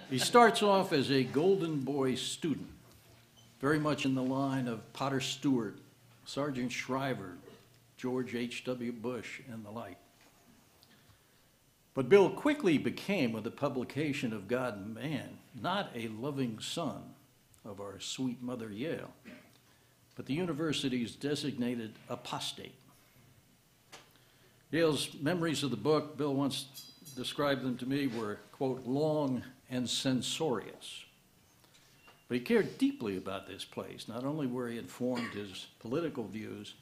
He starts off as a Golden Boy student, very much in the line of Potter Stewart, Sargent Shriver, George H.W. Bush, and the like. But Bill quickly became, with the publication of God and Man, not a loving son of our sweet mother Yale, but the university's designated apostate. Yale's memories of the book, Bill once described them to me, were, quote, long and censorious. But he cared deeply about this place, not only where he had formed his political views,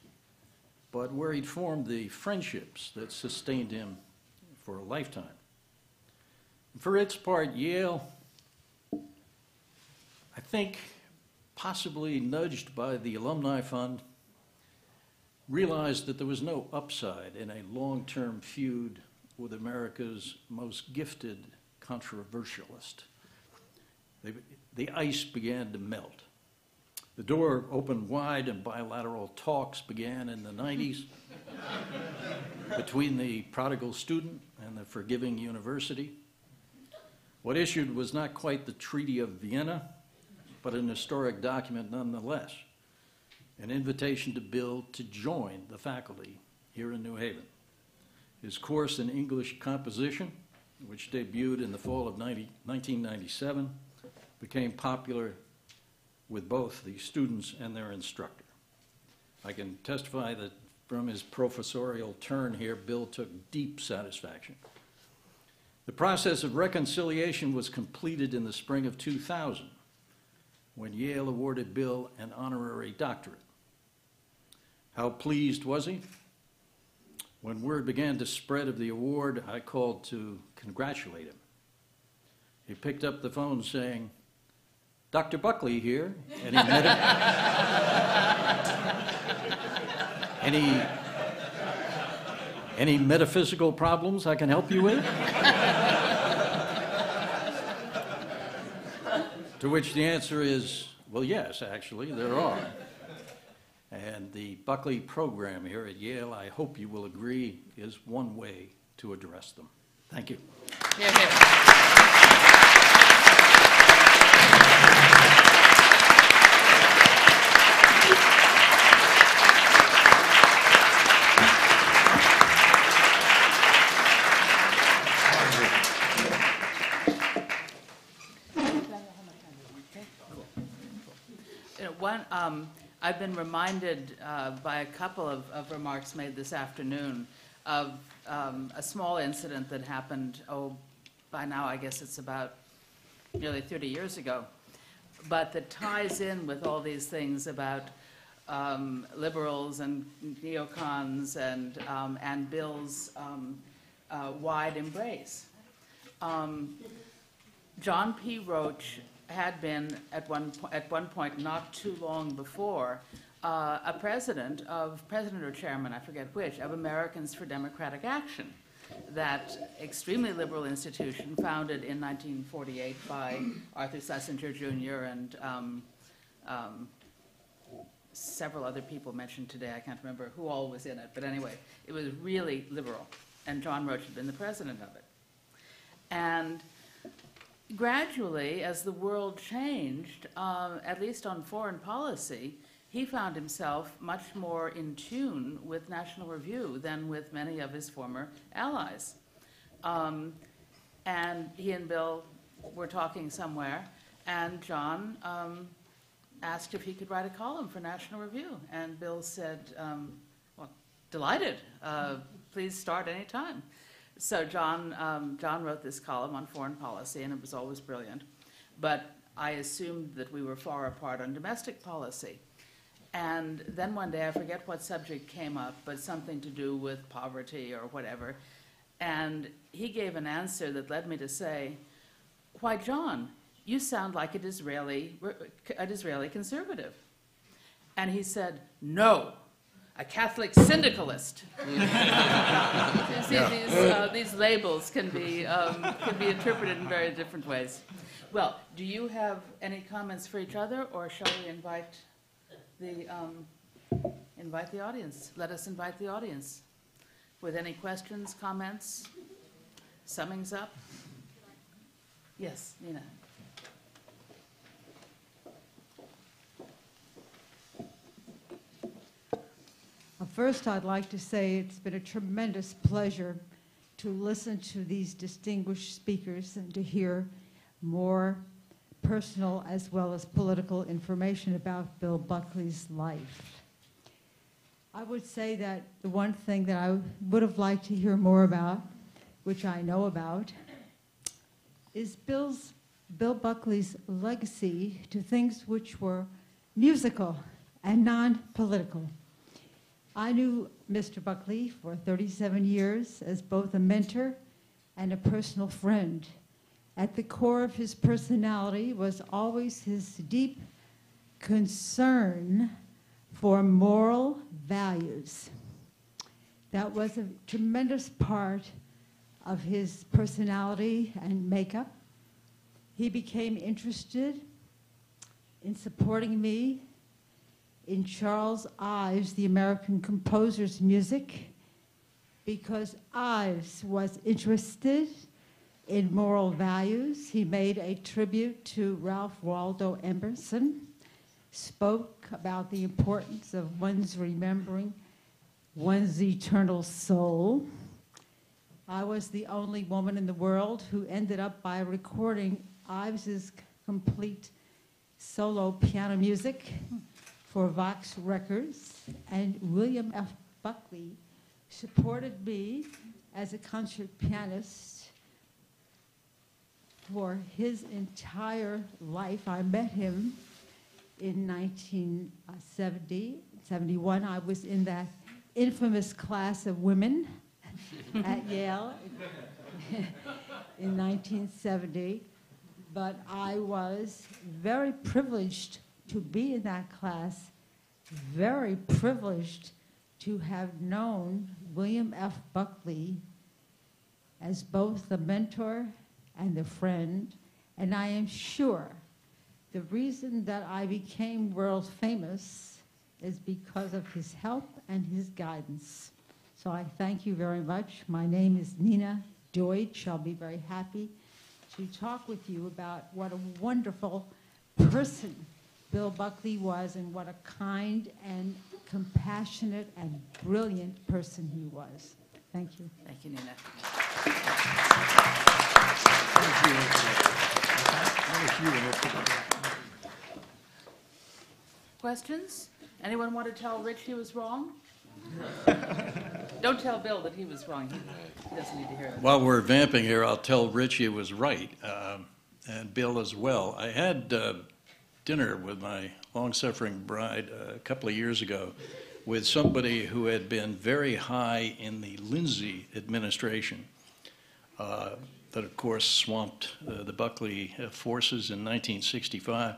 but where he'd formed the friendships that sustained him for a lifetime. For its part, Yale, I think, possibly nudged by the Alumni Fund, realized that there was no upside in a long-term feud with America's most gifted controversialist. The ice began to melt. The door opened wide and bilateral talks began in the 90s between the prodigal student and the forgiving university. What issued was not quite the Treaty of Vienna, but an historic document nonetheless, an invitation to Bill to join the faculty here in New Haven. His course in English composition, which debuted in the fall of 1997, became popular with both the students and their instructor. I can testify that from his professorial turn here, Bill took deep satisfaction. The process of reconciliation was completed in the spring of 2000, when Yale awarded Bill an honorary doctorate. How pleased was he? When word began to spread of the award, I called to congratulate him. He picked up the phone saying, "Dr. Buckley here. Any metaphysical problems I can help you with?" To which the answer is, well, yes, actually, there are. And the Buckley program here at Yale, I hope you will agree, is one way to address them. Thank you. Hear, hear. I've been reminded by a couple of remarks made this afternoon of a small incident that happened, by now I guess it's about nearly 30 years ago, but that ties in with all these things about liberals and neocons and Bill's wide embrace. John P. Roach had been at one point not too long before a president or chairman, I forget which, of Americans for Democratic Action, that extremely liberal institution founded in 1948 by Arthur Schlesinger Jr. and several other people mentioned today. I can't remember who all was in it, but anyway, it was really liberal, and John Roach had been the president of it. And gradually, as the world changed, at least on foreign policy, he found himself much more in tune with National Review than with many of his former allies. And he and Bill were talking somewhere, and John asked if he could write a column for National Review. And Bill said, well, delighted. Please start any time. So John wrote this column on foreign policy, and it was always brilliant. But I assumed that we were far apart on domestic policy. And then one day, I forget what subject came up, but something to do with poverty or whatever. And he gave an answer that led me to say, "Why, John, you sound like an Israeli conservative." And he said, "No, a Catholic syndicalist." These labels can be interpreted in very different ways. Well, do you have any comments for each other, or shall we invite the audience? Let us invite the audience with any questions, comments, summings up. Yes, Nina. First, I'd like to say it's been a tremendous pleasure to listen to these distinguished speakers and to hear more personal as well as political information about Bill Buckley's life. I would say that the one thing that I would have liked to hear more about, which I know about, is Bill Buckley's legacy to things which were musical and non-political. I knew Mr. Buckley for 37 years as both a mentor and a personal friend. At the core of his personality was always his deep concern for moral values. That was a tremendous part of his personality and makeup. He became interested in supporting me in Charles Ives, the American composer's music, because Ives was interested in moral values. He made a tribute to Ralph Waldo Emerson, spoke about the importance of one's remembering one's eternal soul. I was the only woman in the world who ended up by recording Ives's complete solo piano music for Vox Records, and William F. Buckley supported me as a concert pianist for his entire life. I met him in 1971. I was in that infamous class of women at Yale in 1970, but I was very privileged to be in that class, very privileged to have known William F. Buckley as both the mentor and the friend, and I am sure the reason that I became world famous is because of his help and his guidance. So I thank you very much. My name is Nina Deutsch. I'll be very happy to talk with you about what a wonderful person Bill Buckley was and what a kind and compassionate and brilliant person he was. Thank you. Thank you, Nina. Questions? Anyone want to tell Rich he was wrong? Don't tell Bill that he was wrong. He doesn't need to hear that. While we're vamping here, I'll tell Rich he was right, and Bill as well. I had dinner with my long-suffering bride a couple of years ago with somebody who had been very high in the Lindsay administration that, of course, swamped the Buckley forces in 1965.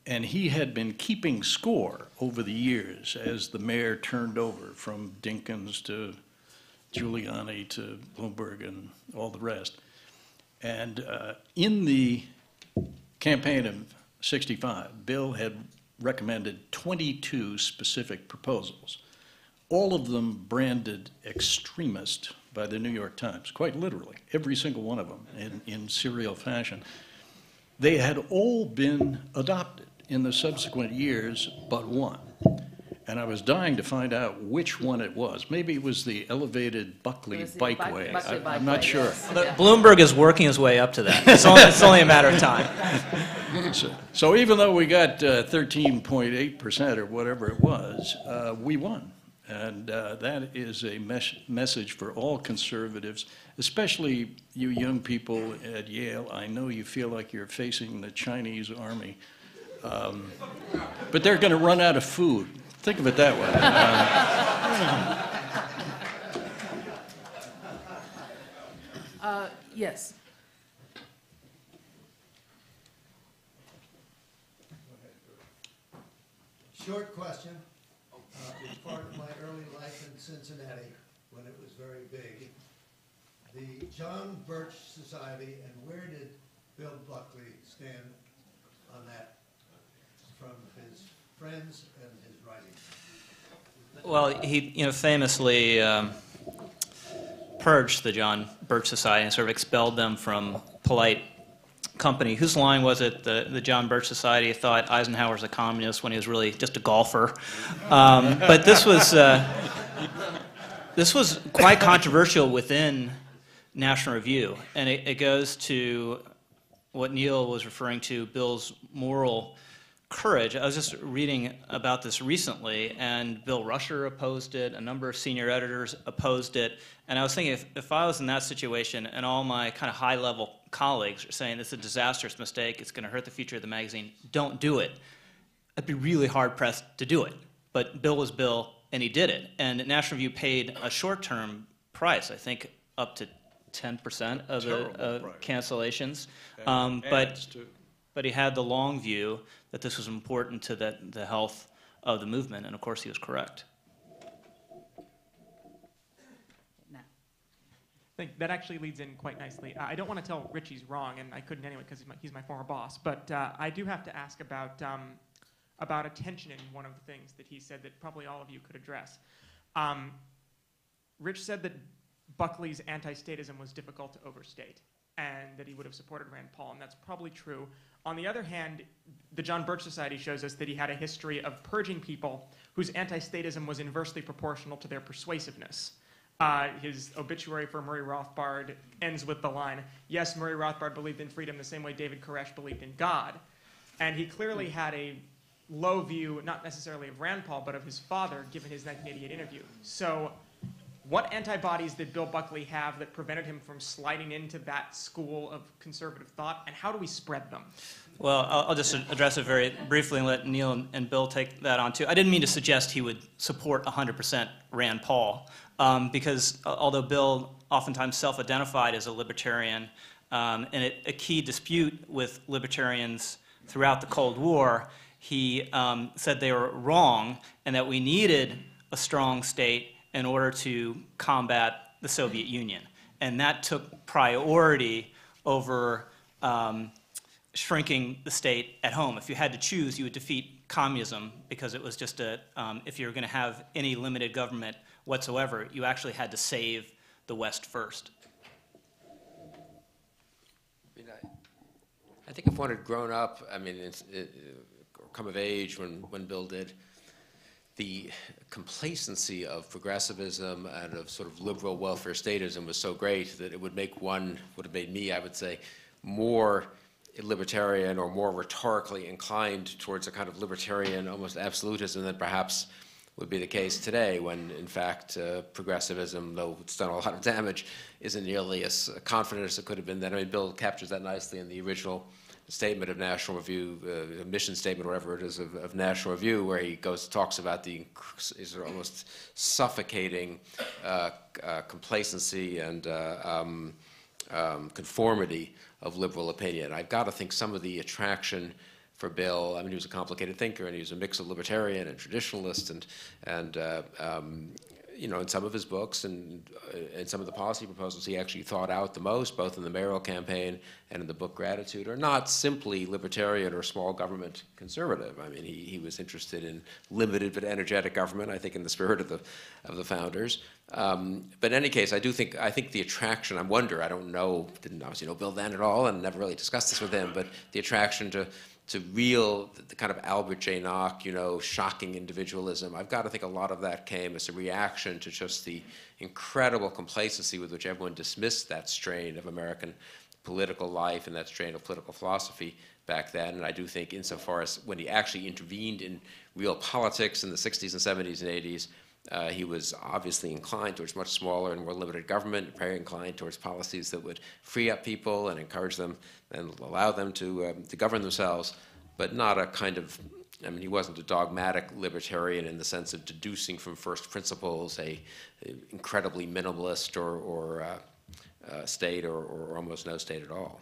And he had been keeping score over the years as the mayor turned over from Dinkins to Giuliani to Bloomberg and all the rest. And in the campaign of '65, Bill had recommended 22 specific proposals, all of them branded extremist by the New York Times, quite literally, every single one of them in serial fashion. They had all been adopted in the subsequent years but one. And I was dying to find out which one it was. Maybe it was the elevated Buckley Bikeway. I'm not sure. Yes. Yeah. Bloomberg is working his way up to that. It's only a matter of time. So even though we got 13.8% or whatever it was, we won. And that is a message for all conservatives, especially you young people at Yale. I know you feel like you're facing the Chinese army, but they're going to run out of food. Think of it that way. Yes. Short question. It's part of my early life in Cincinnati when it was very big. The John Birch Society, and where did Bill Buckley stand on that from his friends and his writings? Well, he, famously purged the John Birch Society and sort of expelled them from polite company. Whose line was it? The John Birch Society thought Eisenhower was a communist when he was really just a golfer. But this was quite controversial within National Review, and it goes to what Neil was referring to, Bill's moral courage. I was just reading about this recently, and Bill Rusher opposed it, a number of senior editors opposed it, and I was thinking if I was in that situation and all my kind of high-level colleagues are saying this is a disastrous mistake, it's going to hurt the future of the magazine, don't do it, I'd be really hard-pressed to do it. But Bill was Bill, and he did it. And National Review paid a short-term price, I think up to 10% of the cancellations. But he had the long view that this was important to the health of the movement, and of course he was correct. No. I think that actually leads in quite nicely. I don't want to tell Rich he's wrong, and I couldn't anyway because he's my former boss, but I do have to ask about attention in one of the things that he said that probably all of you could address. Rich said that Buckley's anti-statism was difficult to overstate, and that he would have supported Rand Paul, and that's probably true. On the other hand, the John Birch Society shows us that he had a history of purging people whose anti-statism was inversely proportional to their persuasiveness. His obituary for Murray Rothbard ends with the line, "Yes, Murray Rothbard believed in freedom the same way David Koresh believed in God." And he clearly had a low view, not necessarily of Rand Paul, but of his father, given his 1988 interview. So what antibodies did Bill Buckley have that prevented him from sliding into that school of conservative thought, and how do we spread them? Well, I'll just address it very briefly and let Neil and Bill take that on too. I didn't mean to suggest he would support 100% Rand Paul, because although Bill oftentimes self-identified as a libertarian, and a key dispute with libertarians throughout the Cold War, he said they were wrong and that we needed a strong state in order to combat the Soviet Union. And that took priority over shrinking the state at home. If you had to choose, you would defeat communism because it was just if you were going to have any limited government whatsoever, you actually had to save the West first. I think if one had grown up, come of age when Bill did, the complacency of progressivism and of sort of liberal welfare statism was so great that it would have made me, I would say, more libertarian or more rhetorically inclined towards a kind of libertarian, almost absolutism than perhaps would be the case today when, in fact, progressivism, though it's done a lot of damage, isn't nearly as confident as it could have been then. I mean, Bill captures that nicely in the original statement of National Review, mission statement, whatever it is, of National Review, where he talks about the almost suffocating complacency and conformity of liberal opinion. I've got to think some of the attraction for Bill, I mean, he was a complicated thinker, and he was a mix of libertarian and traditionalist, and you know, in some of his books and in some of the policy proposals he actually thought out the most, both in the mayoral campaign and in the book Gratitude, are not simply libertarian or small government conservative. I mean, he was interested in limited but energetic government, I think in the spirit of the founders. But in any case, I think the attraction, I wonder, I don't know, didn't obviously know Bill then at all and never really discussed this with him, but the attraction to the kind of Albert J. Nock, you know, shocking individualism. I've got to think a lot of that came as a reaction to just the incredible complacency with which everyone dismissed that strain of American political life and that strain of political philosophy back then. And I do think insofar as when he actually intervened in real politics in the 60s and 70s and 80s, he was obviously inclined towards much smaller and more limited government, very inclined towards policies that would free up people and encourage them and allow them to govern themselves, but not a kind of, I mean, he wasn't a dogmatic libertarian in the sense of deducing from first principles a incredibly minimalist or state or almost no state at all.